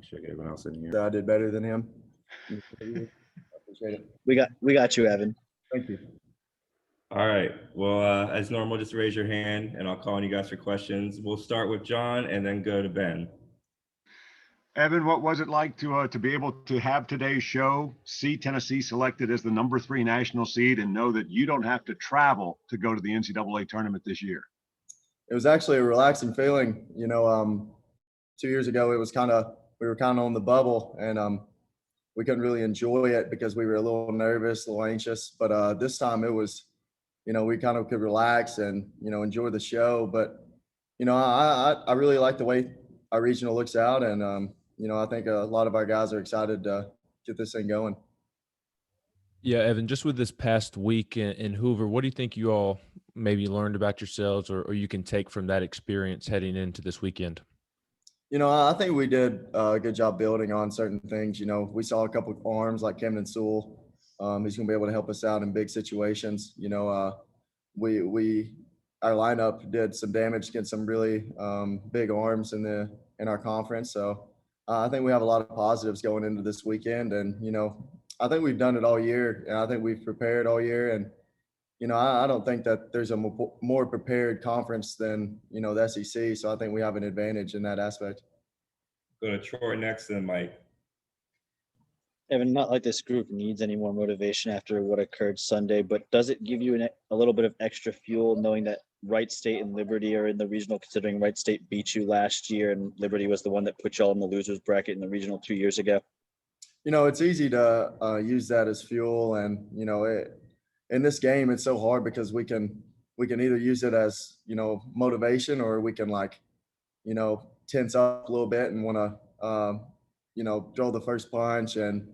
Should get everyone else in here. I did better than him. I appreciate it. We got you, Evan. Thank you. All right. Well, as normal, just raise your hand and I'll call on you guys for questions. We'll start with John and then go to Ben. Evan, what was it like to be able to have today's show, see Tennessee selected as the number 3 national seed, and know that you don't have to travel to go to the NCAA tournament this year? It was actually a relaxing feeling. 2 years ago, we were kind of on the bubble, and we couldn't really enjoy it because we were a little nervous, a little anxious. But this time it was, we kind of could relax and, enjoy the show. But, I really like the way our regional looks out. And, I think a lot of our guys are excited to get this thing going. Yeah, Evan, just with this past week in Hoover, what do you think you all maybe learned about yourselves or you can take from that experience heading into this weekend? I think we did a good job building on certain things. We saw a couple of arms like Camden Sewell. He's going to be able to help us out in big situations. Our lineup did some damage against some really big arms in our conference. So I think we have a lot of positives going into this weekend. And, I think we've done it all year, and I think we've prepared all year. And, I don't think that there's a more prepared conference than, the SEC. So I think we have an advantage in that aspect. Go to Troy next and then Mike. Evan, not like this group needs any more motivation after what occurred Sunday, but does it give you a little bit of extra fuel knowing that Wright State and Liberty are in the regional, considering Wright State beat you last year and Liberty was the one that put you all in the losers bracket in the regional 2 years ago? It's easy to use that as fuel. And, in this game, it's so hard because we can either use it as, motivation, or we can tense up a little bit and want to, throw the first punch and,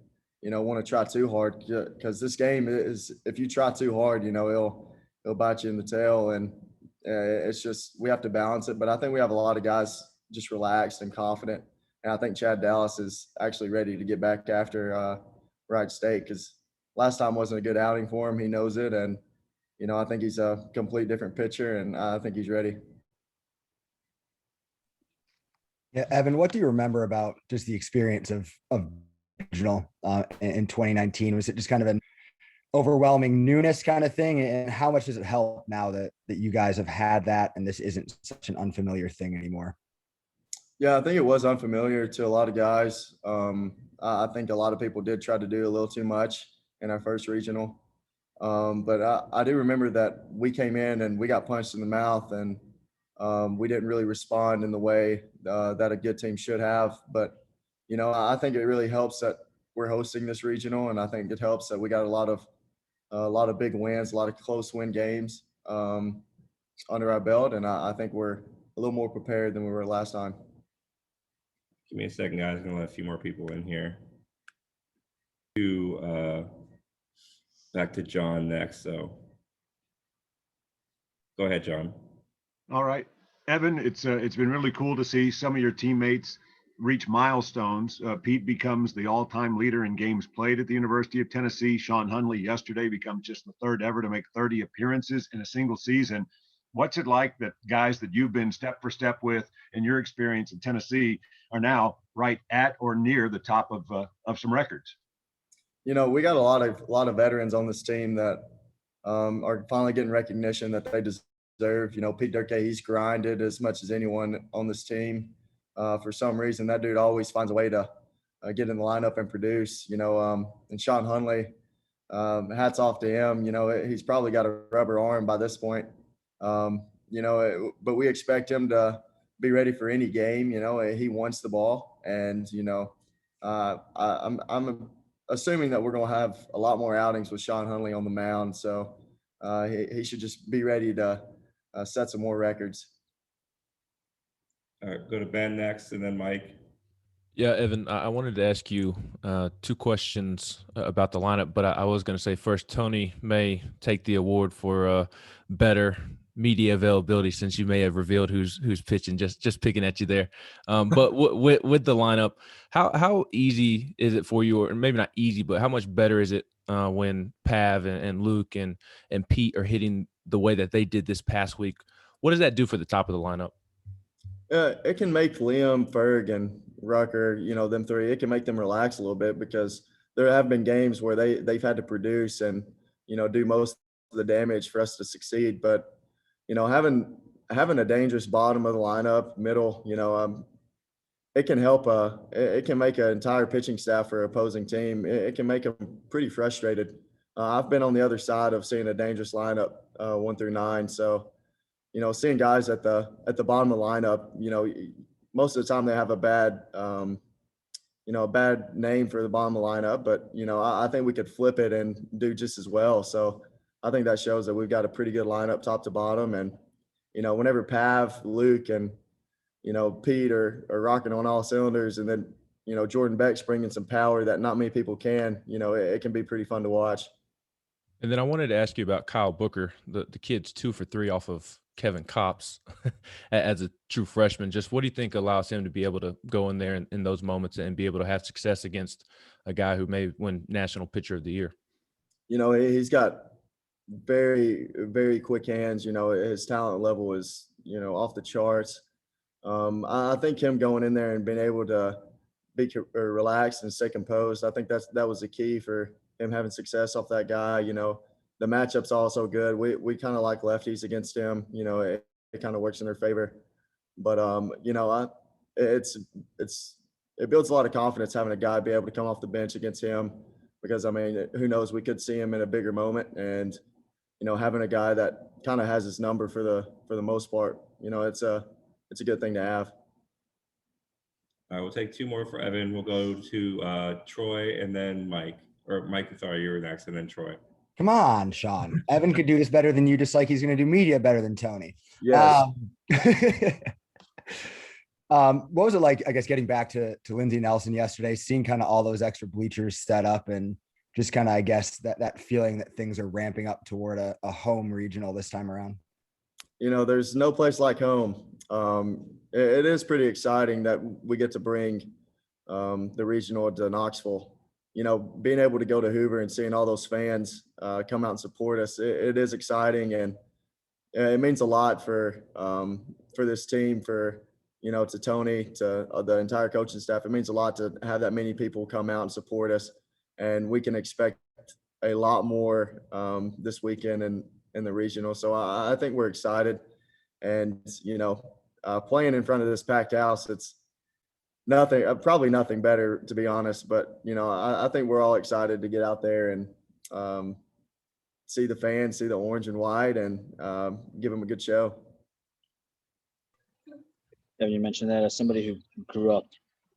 want to try too hard, because this game is, if you try too hard, it'll bite you in the tail. And it's just, we have to balance it. But I think we have a lot of guys just relaxed and confident. And I think Chad Dallas is actually ready to get back after Wright State, because last time wasn't a good outing for him. He knows it. And, I think he's a complete different pitcher, and I think he's ready. Yeah, Evan, what do you remember about just the experience of regional in 2019? Was it just kind of an overwhelming newness kind of thing? And how much does it help now that you guys have had that and this isn't such an unfamiliar thing anymore? Yeah, I think it was unfamiliar to a lot of guys. I think a lot of people did try to do a little too much in our first regional. But I do remember that we came in and we got punched in the mouth, and we didn't really respond in the way that a good team should have. But, I think it really helps that we're hosting this regional, and I think it helps that we got a lot of big wins, a lot of close win games under our belt. And I think we're a little more prepared than we were last time. Give me a second, guys. I'm going to let a few more people in here. Back to John next. So go ahead, John. All right, Evan, it's been really cool to see some of your teammates reach milestones. Pete becomes the all-time leader in games played at the University of Tennessee. Sean Hunley yesterday becomes just the third ever to make 30 appearances in a single season. What's it like that guys that you've been step for step with in your experience in Tennessee are now right at or near the top of some records? We got a lot of veterans on this team that are finally getting recognition that they deserve. Pete Durkee, he's grinded as much as anyone on this team. For some reason, that dude always finds a way to get in the lineup and produce. And Sean Hunley, hats off to him. He's probably got a rubber arm by this point. But we expect him to be ready for any game. He wants the ball, and I'm assuming that we're going to have a lot more outings with Sean Hunley on the mound. So he should just be ready to set some more records. All right, go to Ben next, and then Mike. Yeah, Evan, I wanted to ask you two questions about the lineup, but I was going to say first, Tony may take the award for better media availability, since you may have revealed who's pitching. Just picking at you there. But with the lineup, how easy is it for you, or maybe not easy, but how much better is it when Pav and Luke and Pete are hitting the way that they did this past week? What does that do for the top of the lineup? It can make Liam, Ferg, and Rucker, them three, it can make them relax a little bit because there have been games where they've had to produce and, do most of the damage for us to succeed. But, having a dangerous bottom of the lineup, middle, it can help. It can make an entire pitching staff for opposing team. It can make them pretty frustrated. I've been on the other side of seeing a dangerous lineup, 1 through 9. So, seeing guys at the bottom of the lineup, most of the time they have a bad name for the bottom of the lineup, but I think we could flip it and do just as well. So I think that shows that we've got a pretty good lineup top to bottom. And whenever Pav, Luke, and Pete are rocking on all cylinders, and then Jordan Beck's bringing some power that not many people can, it can be pretty fun to watch. And then I wanted to ask you about Kyle Booker. The kid's 2 for 3 off of Kevin Kopps as a true freshman. Just what do you think allows him to be able to go in there in those moments and be able to have success against a guy who may win National Pitcher of the Year? He's got very, very quick hands. His talent level is, off the charts. I think him going in there and being able to be relaxed and stay composed, I think that was the key for him having success off that guy. The matchup's also good. We kind of like lefties against him. It kind of works in their favor. But it builds a lot of confidence having a guy be able to come off the bench against him, because who knows, we could see him in a bigger moment. And having a guy that kind of has his number for the most part, it's a good thing to have. All right, we'll take 2 more for Evan. We'll go to Troy and then Mike. Or Mike, sorry, you were next, and then Troy. Come on, Sean. Evan could do this better than you, just like he's going to do media better than Tony. Yes. What was it like, I guess, getting back to Lindsey Nelson yesterday, seeing kind of all those extra bleachers set up, and just kind of, I guess, that feeling that things are ramping up toward a home regional this time around? There's no place like home. It is pretty exciting that we get to bring the regional to Knoxville. Being able to go to Hoover and seeing all those fans come out and support us, it is exciting, and it means a lot for this team, to Tony, to the entire coaching staff. It means a lot to have that many people come out and support us, and we can expect a lot more this weekend in the regional. So I think we're excited, and playing in front of this packed house, it's probably nothing better, to be honest. But I think we're all excited to get out there and see the fans, see the orange and white, and give them a good show. Yeah, you mentioned that as somebody who grew up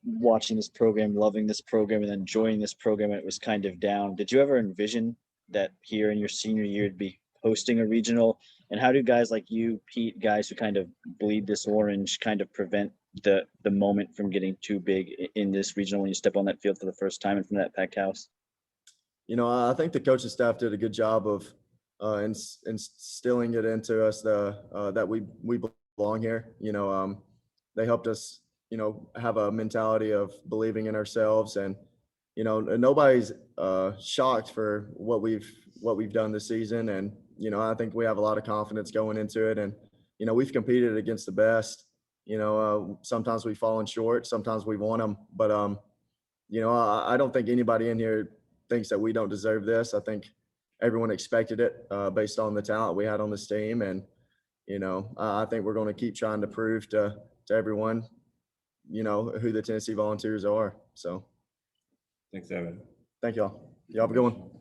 watching this program, loving this program, and then joining this program, and it was kind of down. Did you ever envision that here in your senior year to be hosting a regional? And how do guys like you, Pete, guys who kind of bleed this orange, kind of prevent the moment from getting too big in this regional when you step on that field for the first time in front of that packed house? I think the coaching staff did a good job of instilling it into us that we belong here. They helped us, have a mentality of believing in ourselves, and nobody's shocked for what we've done this season. And I think we have a lot of confidence going into it, and we've competed against the best. Sometimes we've fallen short, sometimes we've won them, but I don't think anybody in here thinks that we don't deserve this. I think everyone expected it based on the talent we had on this team, and I think we're going to keep trying to prove to everyone who the Tennessee Volunteers are. So Thanks, Evan. thank y'all. Y'all have a good one.